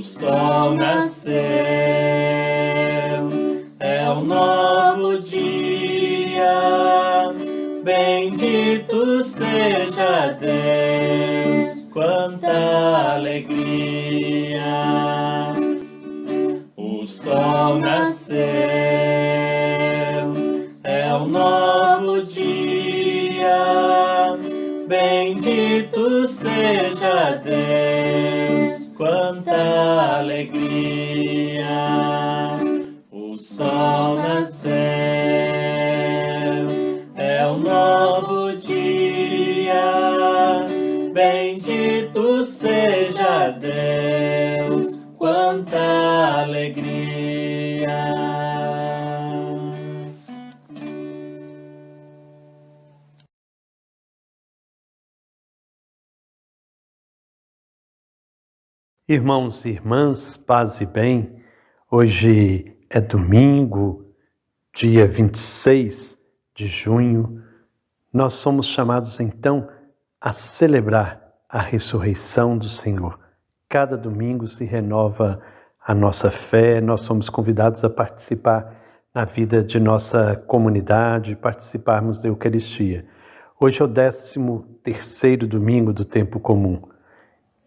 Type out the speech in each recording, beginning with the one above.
sol nasceu, é um novo dia, bendito seja Deus, quanta alegria. O sol nasceu, é um novo dia, bendito seja Deus, quanta alegria. O sol nasceu, é um novo dia, bendito seja Deus, quanta alegria. Irmãos e irmãs, paz e bem, hoje é domingo, dia 26 de junho. Nós somos chamados então a celebrar a ressurreição do Senhor. Cada domingo se renova a nossa fé, nós somos convidados a participar na vida de nossa comunidade, participarmos da Eucaristia. Hoje é o 13º domingo do tempo comum.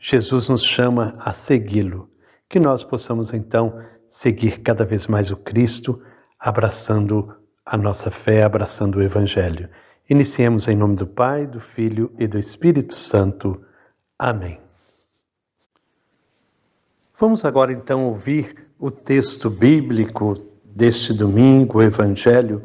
Jesus nos chama a segui-lo, que nós possamos então seguir cada vez mais o Cristo, abraçando a nossa fé, abraçando o Evangelho. Iniciemos em nome do Pai, do Filho e do Espírito Santo. Amém. Vamos agora então ouvir o texto bíblico deste domingo, o Evangelho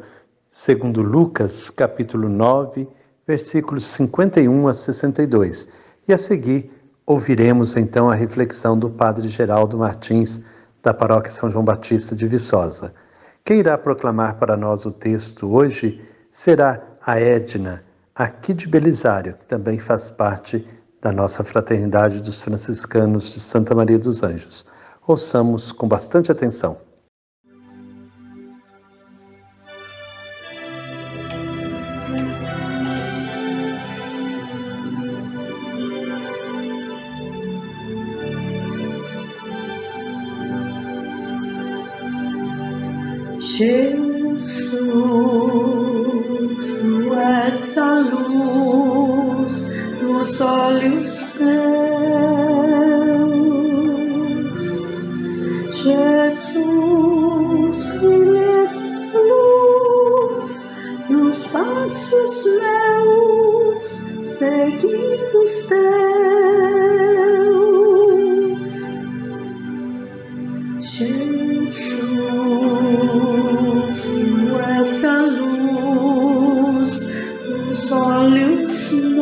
segundo Lucas, capítulo 9, versículos 51 a 62. E a seguir ouviremos então a reflexão do Padre Geraldo Martins, da Paróquia São João Batista de Viçosa. Quem irá proclamar para nós o texto hoje será a Edna, aqui de Belisário, que também faz parte da nossa fraternidade dos franciscanos de Santa Maria dos Anjos. Ouçamos com bastante atenção. Jesus, tu és a luz dos olhos meus. Jesus, brilha esta luz nos passos meus, seguindo os teus. Jesus, tu és a luz dos olhos meus.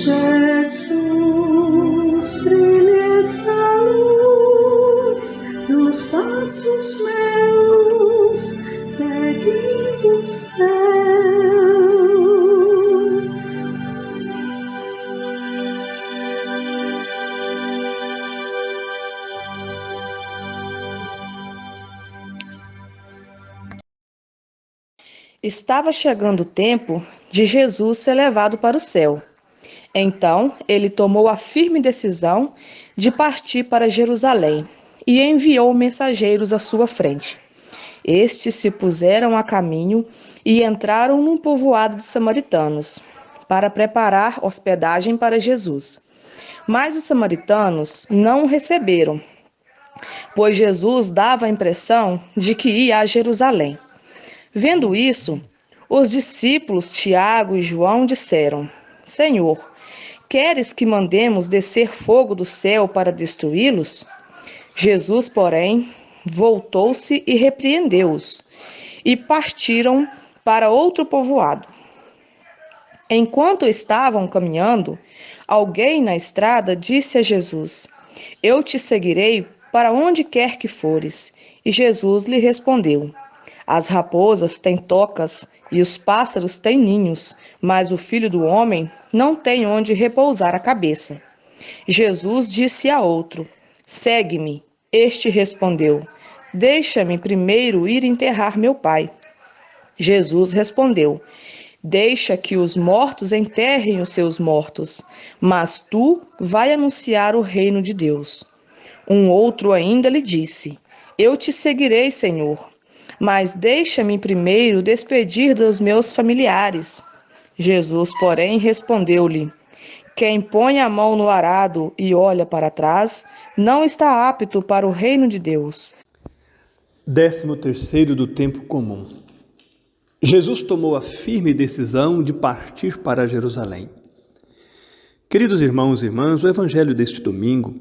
Jesus, brilha esta luz nos passos meus, seguindo os teus. Estava chegando o tempo de Jesus ser levado para o céu. Então, ele tomou a firme decisão de partir para Jerusalém e enviou mensageiros à sua frente. Estes se puseram a caminho e entraram num povoado de samaritanos para preparar hospedagem para Jesus. Mas os samaritanos não o receberam, pois Jesus dava a impressão de que ia a Jerusalém. Vendo isso, os discípulos Tiago e João disseram: Senhor, queres que mandemos descer fogo do céu para destruí-los? Jesus, porém, voltou-se e repreendeu-os, e partiram para outro povoado. Enquanto estavam caminhando, alguém na estrada disse a Jesus: Eu te seguirei para onde quer que fores. E Jesus lhe respondeu: As raposas têm tocas e os pássaros têm ninhos, mas o Filho do Homem não tem onde repousar a cabeça. Jesus disse a outro: Segue-me. Este respondeu: Deixa-me primeiro ir enterrar meu pai. Jesus respondeu: Deixa que os mortos enterrem os seus mortos, mas tu vai anunciar o reino de Deus. Um outro ainda lhe disse: Eu te seguirei, Senhor, mas deixa-me primeiro despedir dos meus familiares. Jesus, porém, respondeu-lhe: Quem põe a mão no arado e olha para trás, não está apto para o reino de Deus. 13º do tempo comum. Jesus tomou a firme decisão de partir para Jerusalém. Queridos irmãos e irmãs, o evangelho deste domingo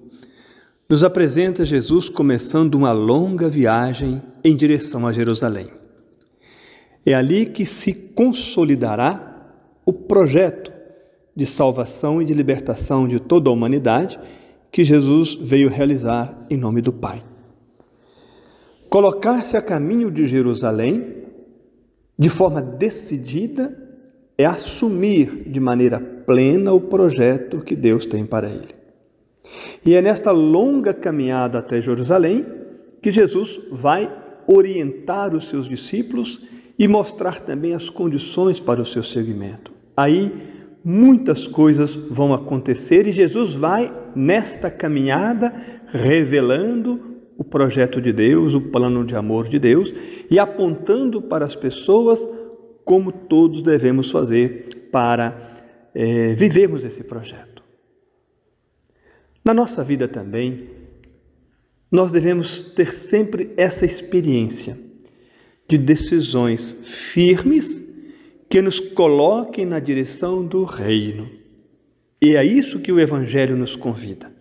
nos apresenta Jesus começando uma longa viagem em direção a Jerusalém. É ali que se consolidará o projeto de salvação e de libertação de toda a humanidade que Jesus veio realizar em nome do Pai. Colocar-se a caminho de Jerusalém de forma decidida é assumir de maneira plena o projeto que Deus tem para ele. E é nesta longa caminhada até Jerusalém que Jesus vai orientar os seus discípulos e mostrar também as condições para o seu seguimento. Aí muitas coisas vão acontecer e Jesus vai nesta caminhada revelando o projeto de Deus, o plano de amor de Deus e apontando para as pessoas como todos devemos fazer para vivermos esse projeto. Na nossa vida também, nós devemos ter sempre essa experiência de decisões firmes que nos coloquem na direção do reino. E é isso que o Evangelho nos convida,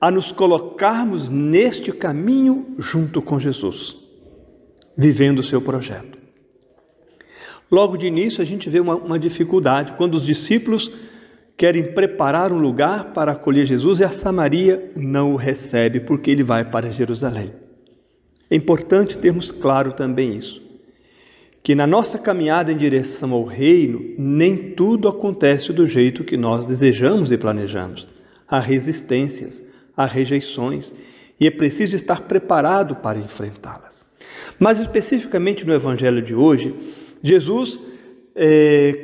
a nos colocarmos neste caminho junto com Jesus, vivendo o seu projeto. Logo de início a gente vê uma dificuldade, quando os discípulos querem preparar um lugar para acolher Jesus e a Samaria não o recebe porque ele vai para Jerusalém. É importante termos claro também isso, que na nossa caminhada em direção ao reino, nem tudo acontece do jeito que nós desejamos e planejamos. Há resistências, há rejeições, e é preciso estar preparado para enfrentá-las. Mas especificamente no Evangelho de hoje, Jesus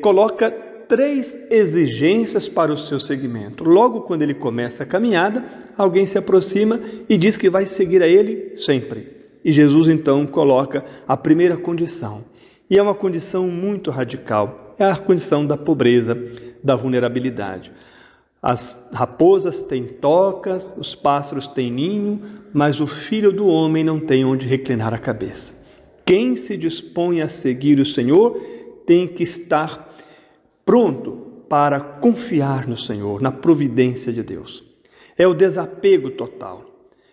coloca 3 exigências para o seu seguimento. Logo quando ele começa a caminhada, alguém se aproxima e diz que vai seguir a ele sempre. E Jesus então coloca a primeira condição. E é uma condição muito radical, é a condição da pobreza, da vulnerabilidade. As raposas têm tocas, os pássaros têm ninho, mas o Filho do Homem não tem onde reclinar a cabeça. Quem se dispõe a seguir o Senhor tem que estar pronto para confiar no Senhor, na providência de Deus. É o desapego total,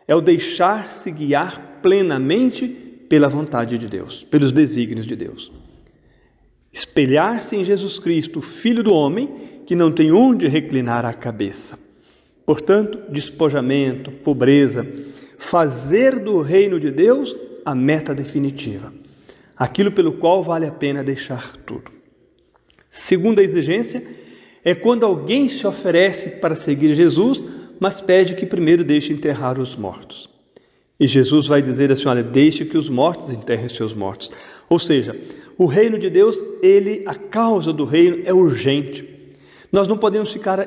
é o deixar-se guiar plenamente pela vontade de Deus, pelos desígnios de Deus. Espelhar-se em Jesus Cristo, Filho do Homem, que não tem onde reclinar a cabeça. Portanto, despojamento, pobreza, fazer do reino de Deus a meta definitiva, aquilo pelo qual vale a pena deixar tudo. Segunda exigência é quando alguém se oferece para seguir Jesus, mas pede que primeiro deixe enterrar os mortos. E Jesus vai dizer assim: olha, deixe que os mortos enterrem seus mortos. Ou seja, o reino de Deus, a causa do reino é urgente. Nós não podemos ficar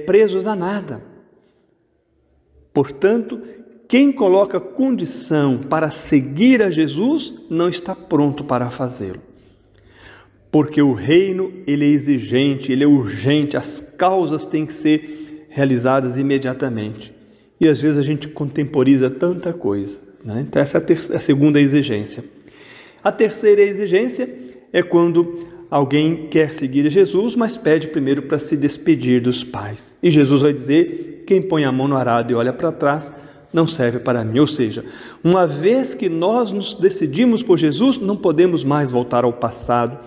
presos a nada. Portanto, quem coloca condição para seguir a Jesus não está pronto para fazê-lo. Porque o reino, ele é exigente, ele é urgente, as causas têm que ser realizadas imediatamente. E às vezes a gente contemporiza tanta coisa, né? Então essa é a segunda exigência. A terceira exigência é quando alguém quer seguir Jesus, mas pede primeiro para se despedir dos pais. E Jesus vai dizer: quem põe a mão no arado e olha para trás, não serve para mim. Ou seja, uma vez que nós nos decidimos por Jesus, não podemos mais voltar ao passado,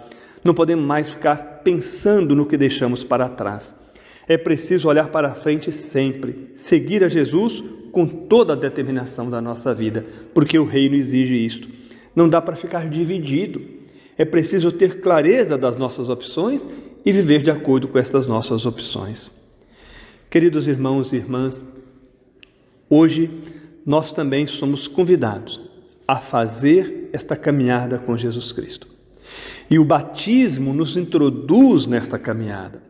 não podemos mais ficar pensando no que deixamos para trás. É preciso olhar para frente sempre, seguir a Jesus com toda a determinação da nossa vida, porque o reino exige isto. Não dá para ficar dividido. É preciso ter clareza das nossas opções e viver de acordo com estas nossas opções. Queridos irmãos e irmãs, hoje nós também somos convidados a fazer esta caminhada com Jesus Cristo. E o batismo nos introduz nesta caminhada.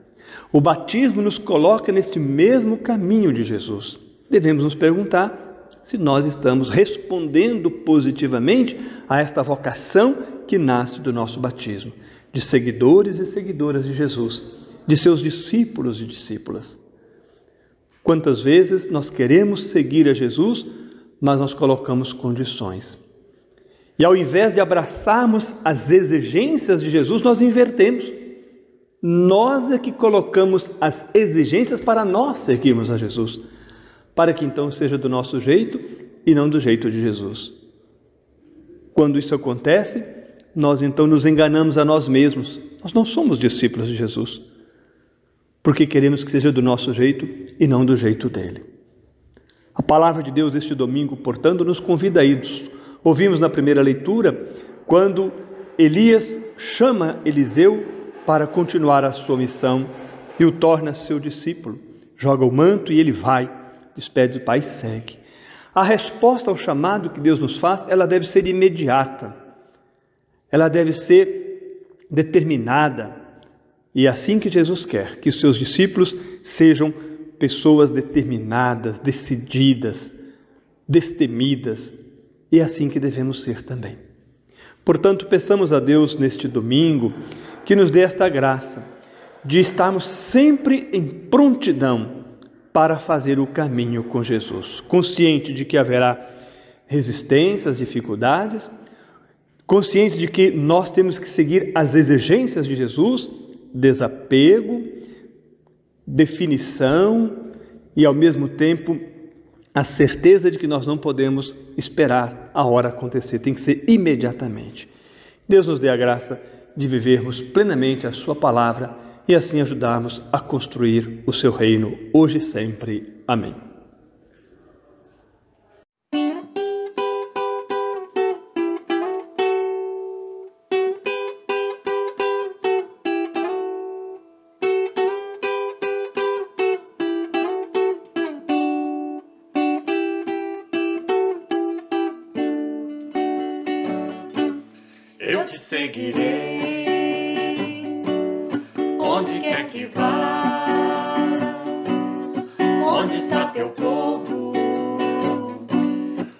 O batismo nos coloca neste mesmo caminho de Jesus. Devemos nos perguntar se nós estamos respondendo positivamente a esta vocação que nasce do nosso batismo, de seguidores e seguidoras de Jesus, de seus discípulos e discípulas. Quantas vezes nós queremos seguir a Jesus, mas nós colocamos condições. E ao invés de abraçarmos as exigências de Jesus, nós invertemos. Nós é que colocamos as exigências para nós seguirmos a Jesus, para que então seja do nosso jeito e não do jeito de Jesus. Quando isso acontece, nós então nos enganamos a nós mesmos. Nós não somos discípulos de Jesus, porque queremos que seja do nosso jeito e não do jeito dele. A palavra de Deus este domingo, portanto, nos convida a isso. Ouvimos na primeira leitura, quando Elias chama Eliseu para continuar a sua missão e o torna seu discípulo. Joga o manto e ele vai, despede o pai e segue. A resposta ao chamado que Deus nos faz, ela deve ser imediata. Ela deve ser determinada. E é assim que Jesus quer, que os seus discípulos sejam pessoas determinadas, decididas, destemidas. E é assim que devemos ser também. Portanto, peçamos a Deus neste domingo que nos dê esta graça de estarmos sempre em prontidão para fazer o caminho com Jesus, consciente de que haverá resistências, dificuldades, consciente de que nós temos que seguir as exigências de Jesus, desapego, definição e, ao mesmo tempo, a certeza de que nós não podemos esperar a hora acontecer, tem que ser imediatamente. Deus nos dê a graça de vivermos plenamente a sua palavra e assim ajudarmos a construir o seu reino, hoje e sempre. Amém. Eu te seguirei, onde quer que vá, onde está teu povo,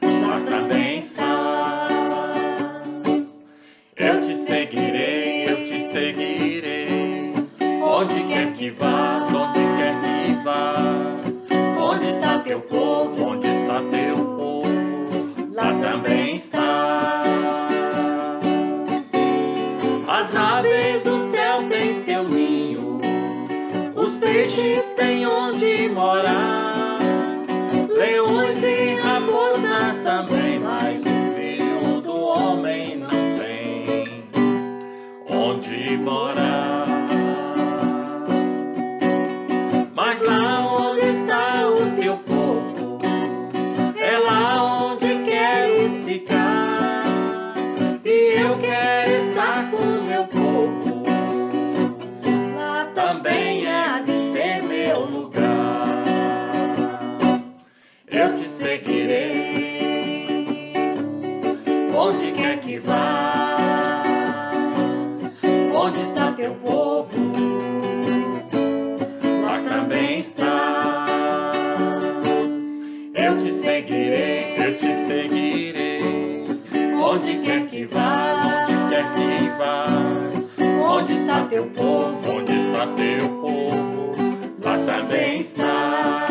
lá também estás. Eu te seguirei, onde quer que vá, onde está teu povo, lá também estás. As aves do céu têm seu ninho, os peixes têm onde morar, leões e raposa também, mas o filho do homem não tem onde morar. Mas lá onde está o teu povo, é lá onde quero ficar, e eu quero estar com meu povo, lá também há de ser meu lugar. Eu te seguirei, onde quer que vá, onde está teu povo, lá também estás. Eu te seguirei, onde quer que vá, onde está teu povo, lá também está.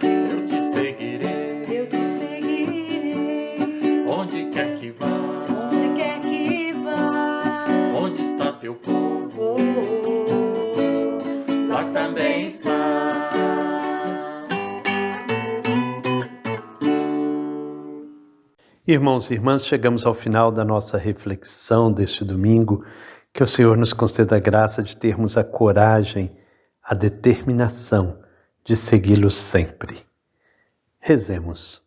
Eu te seguirei, onde quer que vá, onde está teu povo, lá também está. Irmãos e irmãs, chegamos ao final da nossa reflexão deste domingo. Que o Senhor nos conceda a graça de termos a coragem, a determinação de segui-lo sempre. Rezemos.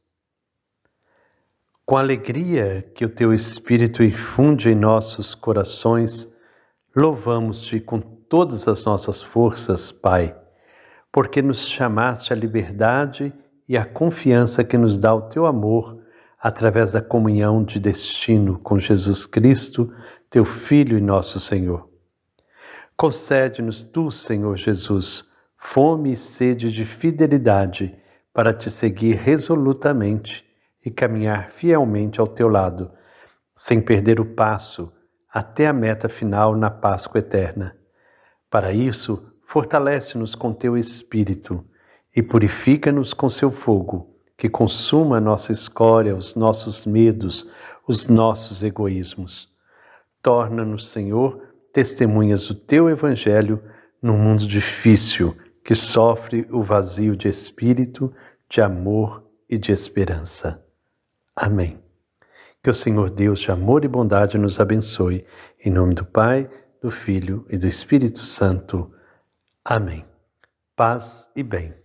Com a alegria que o Teu Espírito infunde em nossos corações, louvamos-te com todas as nossas forças, Pai, porque nos chamaste à liberdade e à confiança que nos dá o Teu amor, através da comunhão de destino com Jesus Cristo, teu Filho e nosso Senhor. Concede-nos tu, Senhor Jesus, fome e sede de fidelidade para te seguir resolutamente e caminhar fielmente ao teu lado, sem perder o passo até a meta final na Páscoa eterna. Para isso, fortalece-nos com teu Espírito e purifica-nos com seu fogo, que consuma a nossa escória, os nossos medos, os nossos egoísmos. Torna-nos, Senhor, testemunhas do teu Evangelho num mundo difícil que sofre o vazio de espírito, de amor e de esperança. Amém. Que o Senhor Deus de amor e bondade nos abençoe. Em nome do Pai, do Filho e do Espírito Santo. Amém. Paz e bem.